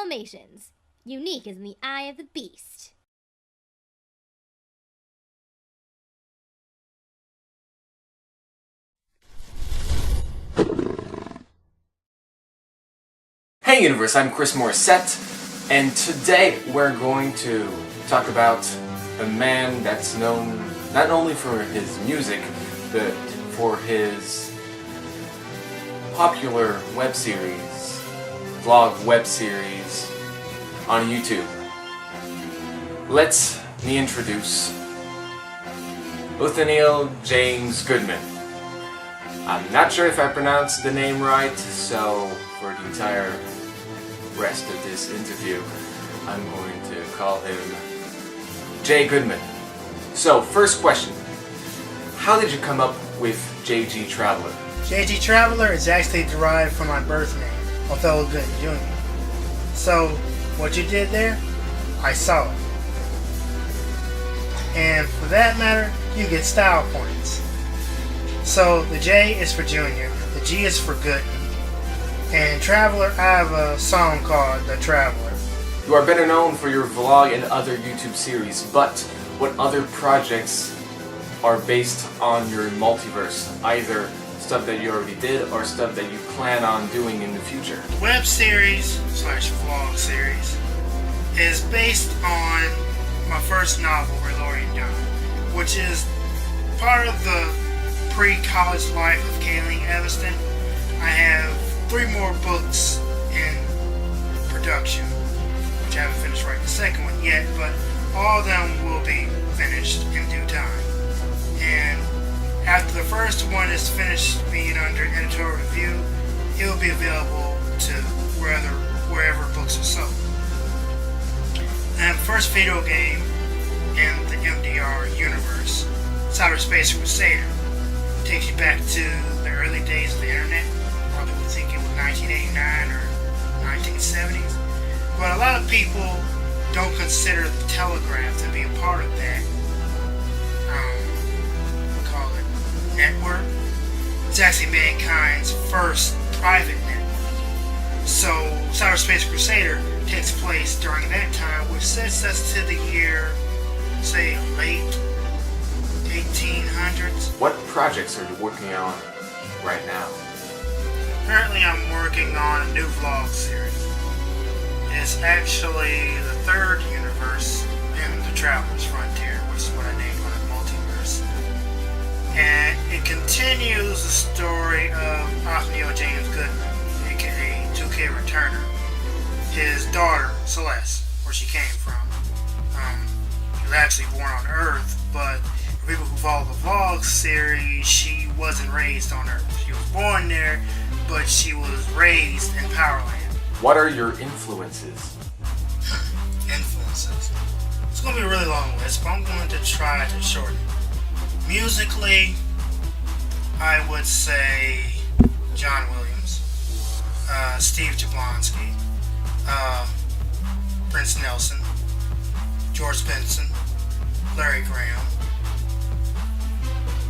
Filmations. Unique as in the eye of the beast. Hey Universe, I'm Chris Morissette, and today we're going to talk about a man that's known not only for his music, but for his popular web series, vlog web series on YouTube. Let me introduce Nathaniel James Goodman. I'm not sure if I pronounced the name right, so for the entire rest of this interview, I'm going to call him Jay Goodman. So, first question. How did you come up with JGTraveler? JGTraveler is actually derived from my birth name, Othello Goodman Jr. So, what you did there, I saw it. And for that matter, you get style points. So, the J is for Junior, the G is for Goodman. And Traveler, I have a song called The Traveler. You are better known for your vlog and other YouTube series, but what other projects are based on your multiverse? Either stuff that you already did or stuff that you plan on doing in the future. The web series / vlog series is based on my first novel, Plerion, which is part of the pre-college life of Kayleen Evanston. I have 3 more books in production, which I haven't finished writing the second one yet, but all of them will be finished in due time. And after the first one is finished being under editorial review, it will be available to wherever books are sold. And the first video game in the MDR universe, Cyberspace Crusader, takes you back to the early days of the internet. Probably would think it was 1989 or 1970s. But a lot of people don't consider the Telegraph to be a part of that, we call it network. It's actually mankind's first private network. So Cyberspace Crusader takes place during that time, which sets us to the year, say, late 1800s. What projects are you working on right now? Currently I'm working on a new vlog series. It's actually the 3rd universe in the Traveler's Frontier, which is what I named my multiverse. And it continues the story of Nathaniel James Goodman, aka 2K Returner. His daughter, Celeste, where she came from. She was actually born on Earth, but for people who follow the vlog series, she wasn't raised on Earth. She was born there, but she was raised in Powerland. What are your influences? Influences. It's going to be a really long list, but I'm going to try to shorten it. Musically, I would say John Williams, Steve Jablonski, Prince Nelson, George Benson, Larry Graham,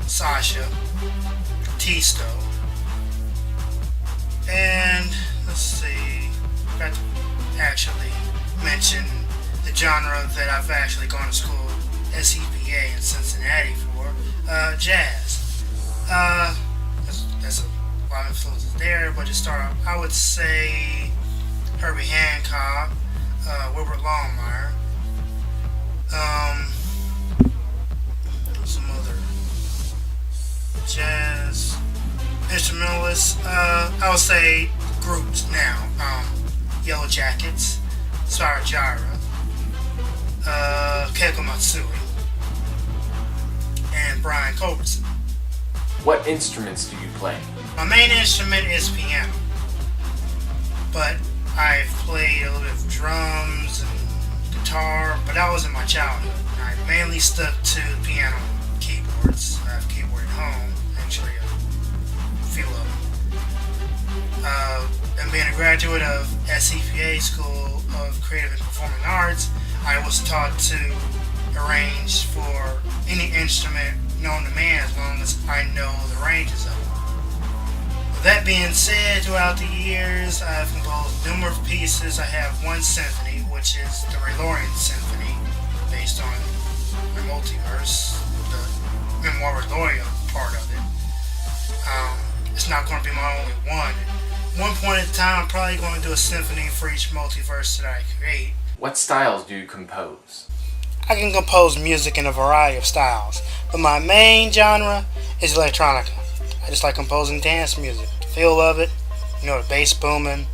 Sasha, Tisto, and let's see, I got to actually mention the genre that I've actually gone to school, SEPA in Cincinnati for, jazz. There's a lot of influences there, but to start off, I would say Herbie Hancock, Wilbert Longmire, some other jazz instrumentalists. I would say groups now. Yellow Jackets, Spyro Gyra, Keiko Matsui, and Brian Culbertson. What instruments do you play? My main instrument is piano, but I've played a little bit of drums and guitar, but that was in my childhood. I mainly stuck to piano and keyboards. I have a keyboard at home, actually a few of them. And being a graduate of SCPA School of Creative and Performing Arts, I was taught to arrange for any instrument known to man as long as I know the ranges of it. With that being said, throughout the years, I've composed numerous pieces. I have one symphony, which is the Plerion Symphony, based on the multiverse, the Memoir Plerion part of it. It's not going to be my only one. At one point in time, I'm probably going to do a symphony for each multiverse that I create. What styles do you compose? I can compose music in a variety of styles, but my main genre is electronica. I just like composing dance music. The feel of it, the bass booming.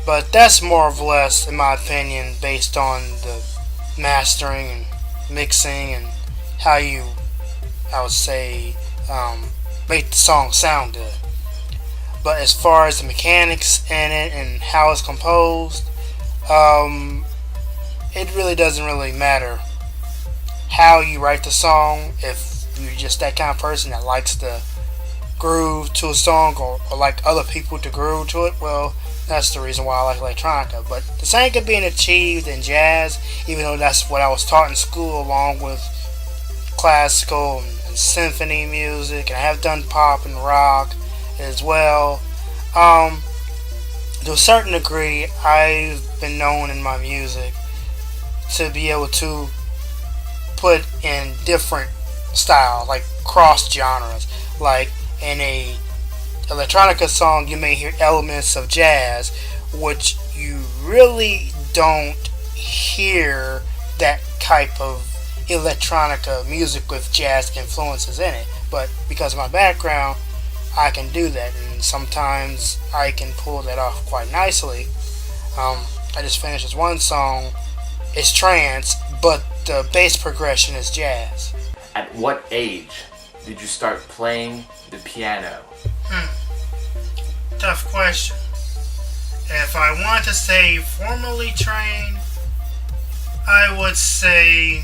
But that's more or less, in my opinion, based on the mastering and mixing and how you, I would say, make the song sound good. But as far as the mechanics in it and how it's composed, it really doesn't really matter how you write the song. If you're just that kind of person that likes to groove to a song or like other people to groove to it, well, that's the reason why I like electronica. But the same could be achieved in jazz, even though that's what I was taught in school, along with classical and symphony music, and I have done pop and rock as well. To a certain degree, I've been known in my music to be able to put in different styles, like cross genres. Like in a electronica song, you may hear elements of jazz, which you really don't hear that type of electronica music with jazz influences in it. But because of my background, I can do that, and sometimes I can pull that off quite nicely. I just finished this one song. It's trance, but the bass progression is jazz. At what age did you start playing the piano? Tough question. If I want to say formally trained, I would say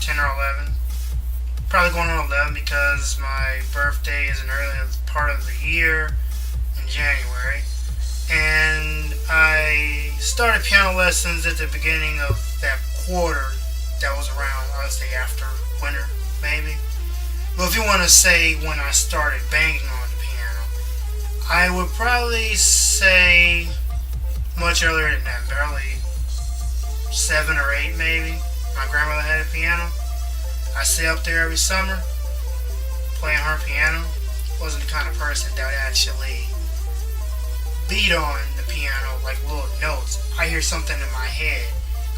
10 or 11. Probably going on 11 because my birthday is an early part of the year in January. And I started piano lessons at the beginning of that quarter that was around, I would say after winter, maybe. But if you want to say when I started banging on the piano, I would probably say much earlier than that, barely 7 or 8 maybe. My grandmother had a piano. I stay up there every summer playing her piano. Wasn't the kind of person that would actually beat on the piano like little notes. I hear something in my head.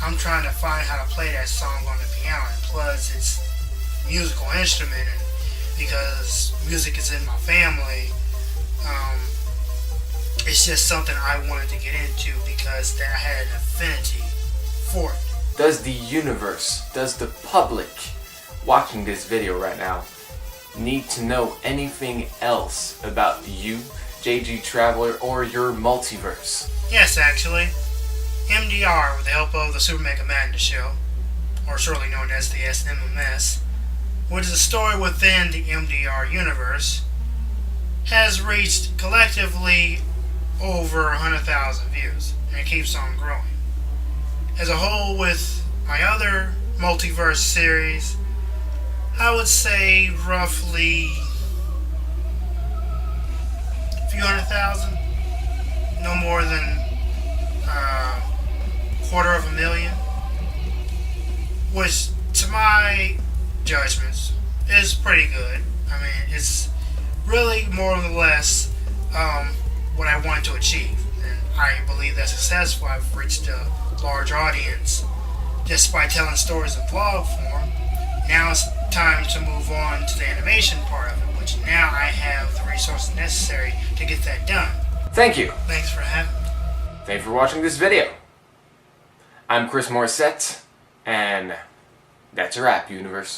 I'm trying to find how to play that song on the piano, and plus it's a musical instrument, and because music is in my family, it's just something I wanted to get into because I had an affinity for it. Does the universe, does the public watching this video right now need to know anything else about you, JGTraveler, or your multiverse? Yes, actually. MDR, with the help of the Super Mega Madness Show, or shortly known as the SMMS, which is a story within the MDR universe, has reached collectively over 100,000 views, and it keeps on growing. As a whole, with my other multiverse series, I would say roughly a few 100,000, no more than $250,000, which to my judgments is pretty good. I mean, it's really more or less what I wanted to achieve, and I believe that's successful. I've reached a large audience just by telling stories in vlog form. Now it's time to move on to the animation part of it, which now I have the resources necessary to get that done. Thank you. Thanks for having me. Thank you for watching this video. I'm Chris Morissette, and that's a wrap, universe.